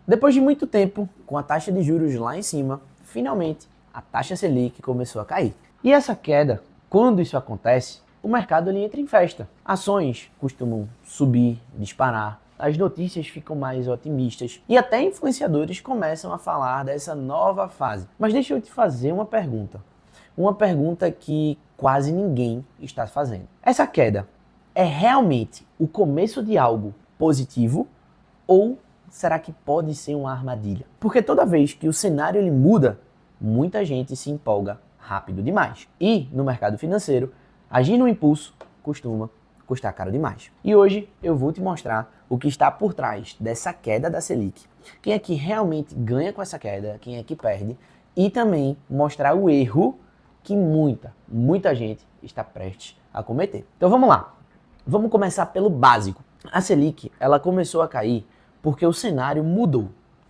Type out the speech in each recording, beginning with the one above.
Depois de muito tempo, com a taxa de juros lá em cima, finalmente a taxa Selic começou a cair. E essa queda, quando isso acontece, o mercado ele entra em festa. Ações costumam subir, disparar, as notícias ficam mais otimistas e até influenciadores começam a falar dessa nova fase. Mas deixa eu te fazer uma pergunta. Uma pergunta que quase ninguém está fazendo. Essa queda é realmente o começo de algo positivo ou será que pode ser uma armadilha? Porque toda vez que o cenário ele muda, muita gente se empolga rápido demais. E no mercado financeiro, agir no impulso costuma custar caro demais. E hoje eu vou te mostrar o que está por trás dessa queda da Selic. Quem é que realmente ganha com essa queda, quem é que perde, e também mostrar o erro que muita gente está prestes a cometer. Então vamos lá. Vamos começar pelo básico. A Selic, ela começou a cair porque o cenário mudou,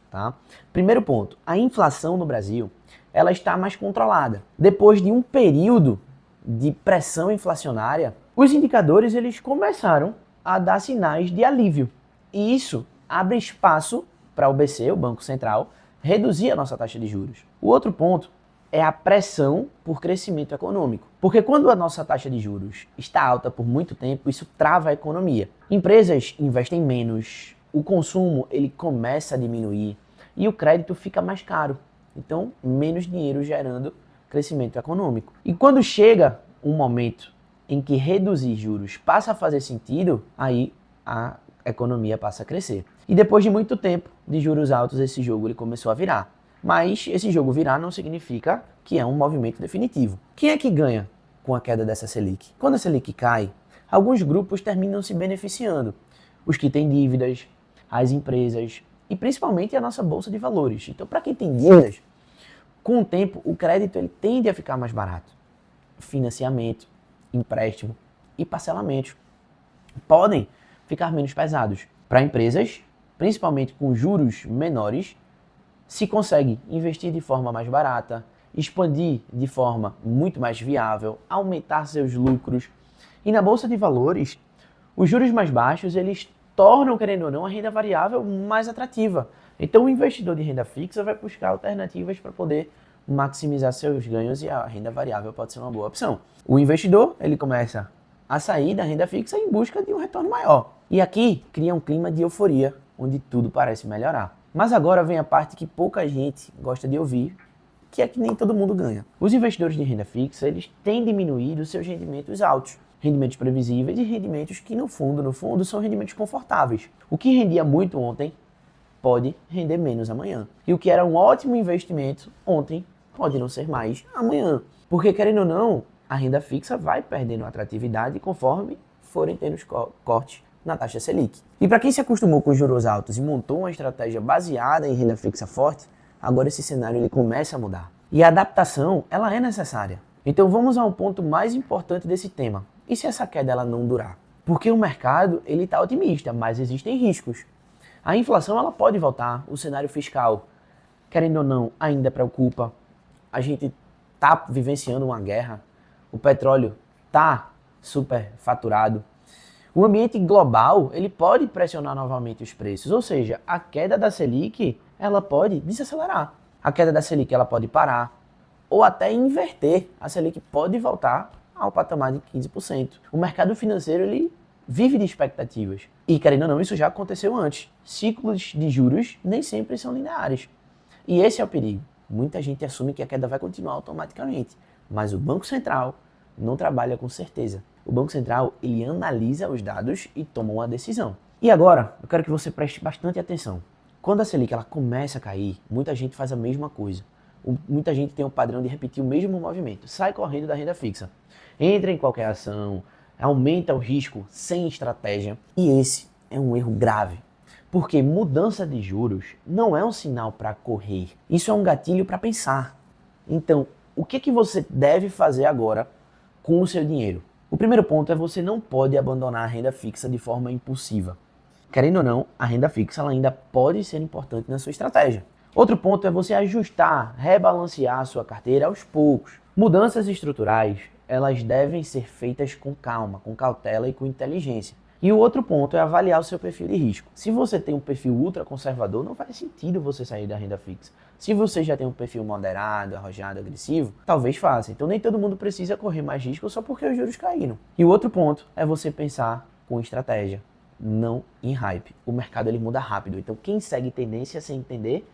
tá? Primeiro ponto, a inflação no Brasil, ela está mais controlada. Depois de um período de pressão inflacionária, os indicadores eles começaram a dar sinais de alívio. E isso abre espaço para o BC, o Banco Central, reduzir a nossa taxa de juros. O outro ponto é a pressão por crescimento econômico. Porque quando a nossa taxa de juros está alta por muito tempo, isso trava a economia. Empresas investem menos, o consumo ele começa a diminuir e o crédito fica mais caro. Então, menos dinheiro gerando crescimento econômico. E quando chega um momento em que reduzir juros passa a fazer sentido, aí a economia passa a crescer. E depois de muito tempo de juros altos, esse jogo ele começou a virar. Mas esse jogo virar não significa que é um movimento definitivo. Quem é que ganha com a queda dessa Selic? Quando a Selic cai, alguns grupos terminam se beneficiando. Os que têm dívidas, as empresas e principalmente a nossa bolsa de valores. Então, para quem tem dívidas, com o tempo o crédito ele tende a ficar mais barato. Financiamento, empréstimo e parcelamentos podem ficar menos pesados. Para empresas, principalmente com juros menores, se consegue investir de forma mais barata, expandir de forma muito mais viável, aumentar seus lucros. E na bolsa de valores, os juros mais baixos, eles tornam, querendo ou não, a renda variável mais atrativa. Então o investidor de renda fixa vai buscar alternativas para poder maximizar seus ganhos e a renda variável pode ser uma boa opção. O investidor, ele começa a sair da renda fixa em busca de um retorno maior. E aqui cria um clima de euforia, onde tudo parece melhorar. Mas agora vem a parte que pouca gente gosta de ouvir, que é que nem todo mundo ganha. Os investidores de renda fixa, eles têm diminuído seus rendimentos altos. Rendimentos previsíveis e rendimentos que no fundo, são rendimentos confortáveis. O que rendia muito ontem, pode render menos amanhã. E o que era um ótimo investimento ontem, pode não ser mais amanhã. Porque, querendo ou não, a renda fixa vai perdendo atratividade conforme forem tendo os cortes na taxa Selic. E para quem se acostumou com juros altos e montou uma estratégia baseada em renda fixa forte, agora esse cenário ele começa a mudar. E a adaptação, ela é necessária. Então vamos ao ponto mais importante desse tema. E se essa queda ela não durar? Porque o mercado ele está otimista, mas existem riscos. A inflação ela pode voltar, o cenário fiscal, querendo ou não, ainda preocupa. A gente está vivenciando uma guerra, o petróleo está super faturado. O ambiente global, ele pode pressionar novamente os preços, ou seja, a queda da Selic, ela pode desacelerar. A queda da Selic, ela pode parar, ou até inverter. A Selic pode voltar ao patamar de 15%. O mercado financeiro, ele vive de expectativas. E, querendo ou não, isso já aconteceu antes. Ciclos de juros nem sempre são lineares. E esse é o perigo. Muita gente assume que a queda vai continuar automaticamente, mas o Banco Central não trabalha com certeza. O Banco Central, ele analisa os dados e toma uma decisão. E agora, eu quero que você preste bastante atenção. Quando a Selic ela começa a cair, muita gente faz a mesma coisa. Muita gente tem o padrão de repetir o mesmo movimento. Sai correndo da renda fixa. Entra em qualquer ação, aumenta o risco sem estratégia. E esse é um erro grave. Porque mudança de juros não é um sinal para correr. Isso é um gatilho para pensar. Então, o que você deve fazer agora com o seu dinheiro? O primeiro ponto é você não pode abandonar a renda fixa de forma impulsiva. Querendo ou não, a renda fixa ela ainda pode ser importante na sua estratégia. Outro ponto é você ajustar, rebalancear a sua carteira aos poucos. Mudanças estruturais, elas devem ser feitas com calma, com cautela e com inteligência. E o outro ponto é avaliar o seu perfil de risco. Se você tem um perfil ultra conservador, não faz sentido você sair da renda fixa. Se você já tem um perfil moderado, arrojado, agressivo, talvez faça. Então nem todo mundo precisa correr mais risco só porque os juros caíram. E o outro ponto é você pensar com estratégia, não em hype. O mercado ele muda rápido, então quem segue tendência sem entender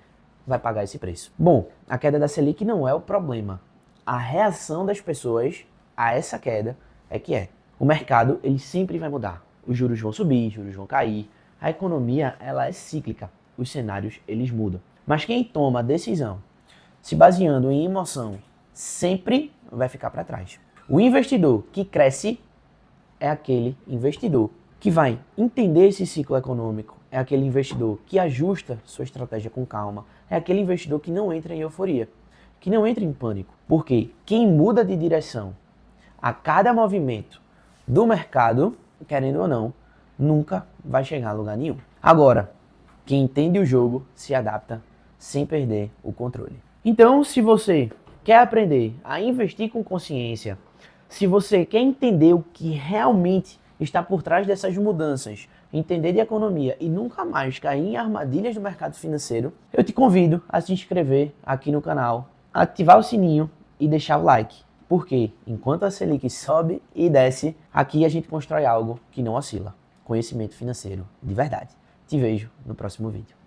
vai pagar esse preço. Bom, a queda da Selic não é o problema. A reação das pessoas a essa queda é que é. O mercado ele sempre vai mudar. Os juros vão subir, os juros vão cair. A economia ela é cíclica. Os cenários eles mudam. Mas quem toma a decisão se baseando em emoção sempre vai ficar para trás. O investidor que cresce é aquele investidor que vai entender esse ciclo econômico, é aquele investidor que ajusta sua estratégia com calma, é aquele investidor que não entra em euforia, que não entra em pânico. Porque quem muda de direção a cada movimento do mercado, querendo ou não, nunca vai chegar a lugar nenhum. Agora, quem entende o jogo se adapta sem perder o controle. Então, se você quer aprender a investir com consciência, se você quer entender o que realmente está por trás dessas mudanças, entender de economia e nunca mais cair em armadilhas do mercado financeiro, eu te convido a se inscrever aqui no canal, ativar o sininho e deixar o like. Porque enquanto a Selic sobe e desce, aqui a gente constrói algo que não oscila. Conhecimento financeiro de verdade. Te vejo no próximo vídeo.